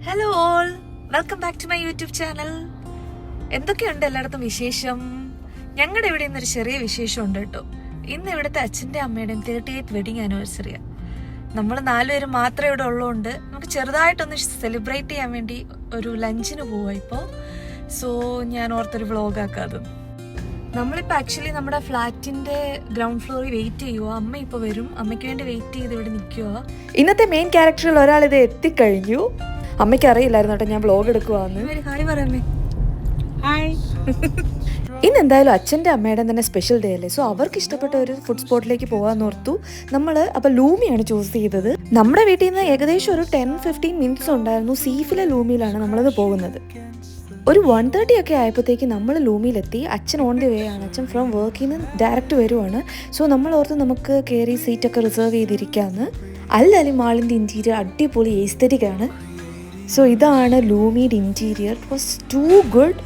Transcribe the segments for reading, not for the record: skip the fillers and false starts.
Hello all, welcome back to my YouTube channel. എന്തൊക്കെയുണ്ട് എല്ലായിടത്തും വിശേഷം? ഞങ്ങളുടെ ഇവിടെ ഇന്നൊരു ചെറിയ വിശേഷം ഉണ്ട് കേട്ടോ. ഇന്ന് ഇവിടുത്തെ അച്ഛൻ്റെ അമ്മയുടെയും 38th വെഡിങ് ആനിവേഴ്സറിയാണ്. നമ്മൾ 4 പേര് മാത്രമേ ഇവിടെ ഉള്ളതുകൊണ്ട് നമുക്ക് ചെറുതായിട്ടൊന്ന് സെലിബ്രേറ്റ് ചെയ്യാൻ വേണ്ടി ഒരു ലഞ്ചിന് പോവാം ഇപ്പോൾ. സോ ഞാൻ ഓർത്തൊരു വ്ളോഗാക്കാതെ. നമ്മളിപ്പോൾ ആക്ച്വലി നമ്മുടെ ഫ്ലാറ്റിൻ്റെ ഗ്രൗണ്ട് ഫ്ലോറിൽ വെയിറ്റ് ചെയ്യുക. അമ്മ ഇപ്പോൾ വരും. അമ്മയ്ക്ക് വേണ്ടി വെയിറ്റ് ചെയ്ത് ഇവിടെ നിൽക്കുക. ഇന്നത്തെ മെയിൻ ക്യാരക്ടറിൽ ഒരാൾ ഇത് എത്തിക്കഴിഞ്ഞു. അമ്മയ്ക്ക് അറിയില്ലായിരുന്നു കേട്ടോ ഞാൻ വ്ളോഗ് എടുക്കുവാന്ന്. ഹായ് പറയാമേ. ഹായ്. ഇന്ന് എന്തായാലും അച്ഛൻ്റെ അമ്മയുടെ തന്നെ സ്പെഷ്യൽ ഡേ അല്ലേ. സോ അവർക്ക് ഇഷ്ടപ്പെട്ട ഒരു ഫുഡ് സ്പോട്ടിലേക്ക് പോകാമെന്ന് ഓർത്തു. നമ്മൾ അപ്പോൾ ലൂമിയാണ് ചൂസ് ചെയ്തത്. നമ്മുടെ വീട്ടിൽ നിന്ന് ഏകദേശം ഒരു 10-15 മിനിറ്റ്സ് ഉണ്ടായിരുന്നു. സീഫിലെ ലൂമിയിലാണ് നമ്മളത് പോകുന്നത്. ഒരു 1:30 ഒക്കെ ആയപ്പോഴത്തേക്ക് നമ്മൾ ലൂമിയിലെത്തി. അച്ഛൻ ഓൺ ദി വേ ആണ്. അച്ഛൻ ഫ്രം വർക്കിൽ നിന്ന് ഡയറക്റ്റ് വരുവാണ്. സോ നമ്മൾ ഓർത്ത് നമുക്ക് കയറി സീറ്റൊക്കെ റിസർവ് ചെയ്തിരിക്കാമെന്ന്. അല്ലി മാളിൻ്റെ ഇൻറ്റീരിയർ അടിപൊളി എസ്തെറ്റിക് ആണ്. സോ ഇതാണ് ലൂമിയുടെ interior. It was too good.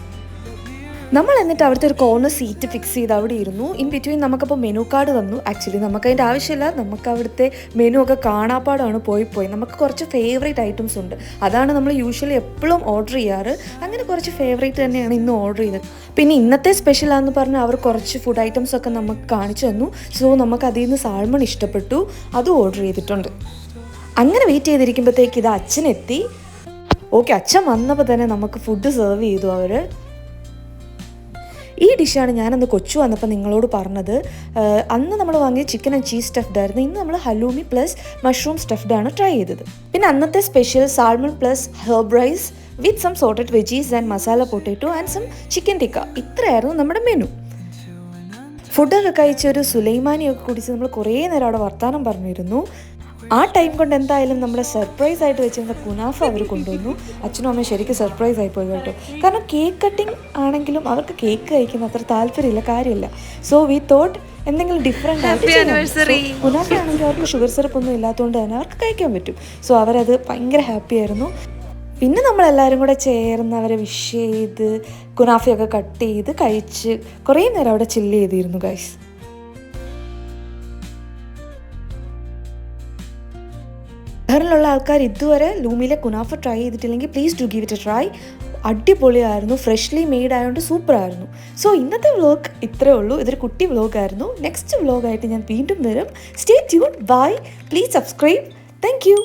നമ്മൾ എന്നിട്ട് അവിടുത്തെ ഒരു കോർണർ സീറ്റ് ഫിക്സ് ചെയ്ത് അവിടെ ഇരുന്നു. ഇൻ ബിറ്റ്വീൻ നമുക്കപ്പോൾ മെനു കാർഡ് തന്നു. ആക്ച്വലി നമുക്കതിൻ്റെ ആവശ്യമില്ല. നമുക്ക് അവിടുത്തെ മെനു ഒക്കെ കാണാപ്പാടാണ് പോയി നമുക്ക് കുറച്ച് ഫേവറേറ്റ് ഐറ്റംസ് ഉണ്ട്. അതാണ് നമ്മൾ യൂഷ്വലി എപ്പോഴും ഓർഡർ ചെയ്യാറ്. അങ്ങനെ കുറച്ച് ഫേവറേറ്റ് തന്നെയാണ് ഇന്ന് ഓർഡർ ചെയ്തത്. പിന്നെ ഇന്നത്തെ സ്പെഷ്യലാണെന്ന് പറഞ്ഞാൽ അവർ കുറച്ച് ഫുഡ് ഐറ്റംസ് ഒക്കെ നമുക്ക് കാണിച്ചു തന്നു. സോ നമുക്ക് അതിൽ നിന്ന് സാൽമൺ ഇഷ്ടപ്പെട്ടു, അതും ഓർഡർ ചെയ്തിട്ടുണ്ട്. അങ്ങനെ വെയിറ്റ് ചെയ്തിരിക്കുമ്പോഴത്തേക്ക് ഇത് അച്ഛനെത്തി. ഓക്കെ, അച്ഛൻ വന്നപ്പോൾ തന്നെ നമുക്ക് ഫുഡ് സെർവ് ചെയ്തു അവർ. ഈ ഡിഷാണ് ഞാനന്ന് കൊച്ചു വന്നപ്പോൾ നിങ്ങളോട് പറഞ്ഞത്. അന്ന് നമ്മൾ വാങ്ങിയ ചിക്കൻ ആൻഡ് ചീസ് സ്റ്റഫ്ഡ് ആയിരുന്നു. ഇന്ന് നമ്മൾ ഹലൂമി പ്ലസ് മഷ്റൂം സ്റ്റഫ്ഡ് ആണ് ട്രൈ ചെയ്തത്. പിന്നെ അന്നത്തെ special salmon plus herb rice with some sorted veggies and masala potato and some chicken tikka. ഇത്രയായിരുന്നു നമ്മുടെ മെനു. ഫുഡൊക്കെ കഴിച്ച് ഒരു സുലൈമാനിയൊക്കെ കുടിച്ച് നമ്മൾ കുറേ നേരം അവിടെ വർത്തമാനം പറഞ്ഞിരുന്നു. ആ ടൈം കൊണ്ട് എന്തായാലും നമ്മളെ സർപ്രൈസ് ആയിട്ട് വെച്ചിരുന്ന കുനാഫ അവർ കൊണ്ടുവന്നു. അച്ഛനും അമ്മയും ശരിക്കും സർപ്രൈസ് ആയിപ്പോയി കേട്ടോ. കാരണം കേക്ക് കട്ടിങ് ആണെങ്കിലും അവർക്ക് കേക്ക് കഴിക്കുന്ന അത്ര താല്പര്യമില്ല, കാര്യമില്ല. സോ വി തോട്ട് എന്തെങ്കിലും ഡിഫറെൻ്റ് ആയിട്ട്. കുനാഫ ആണെങ്കിൽ അവർക്ക് ഷുഗർ സിറപ്പ് ഒന്നും ഇല്ലാത്തതുകൊണ്ട് തന്നെ അവർക്ക് കഴിക്കാൻ പറ്റും. സോ അവരത് ഭയങ്കര ഹാപ്പി ആയിരുന്നു. പിന്നെ നമ്മളെല്ലാവരും കൂടെ ചേർന്ന് അവരെ വിഷ് ചെയ്ത് കുനാഫയൊക്കെ കട്ട് ചെയ്ത് കഴിച്ച് കുറേ നേരം അവിടെ ചില്ല് ചെയ്തിരുന്നു ഗൈസ്. ബഹറിലുള്ള ആൾക്കാർ ഇതുവരെ ലൂമിയിലെ കുനാഫ ട്രൈ ചെയ്തിട്ടില്ലെങ്കിൽ please do give it A try. അടിപൊളിയായിരുന്നു, ഫ്രഷ്ലി മെയ്ഡ് ആയതുകൊണ്ട് സൂപ്പറായിരുന്നു. സോ ഇന്നത്തെ വ്ലോഗ് ഇത്രയേ ഉള്ളൂ. ഇതൊരു കുട്ടി വ്ലോഗായിരുന്നു. നെക്സ്റ്റ് വ്ലോഗായിട്ട് ഞാൻ വീണ്ടും വരും. Stay tune. Bye. Please subscribe. Thank U.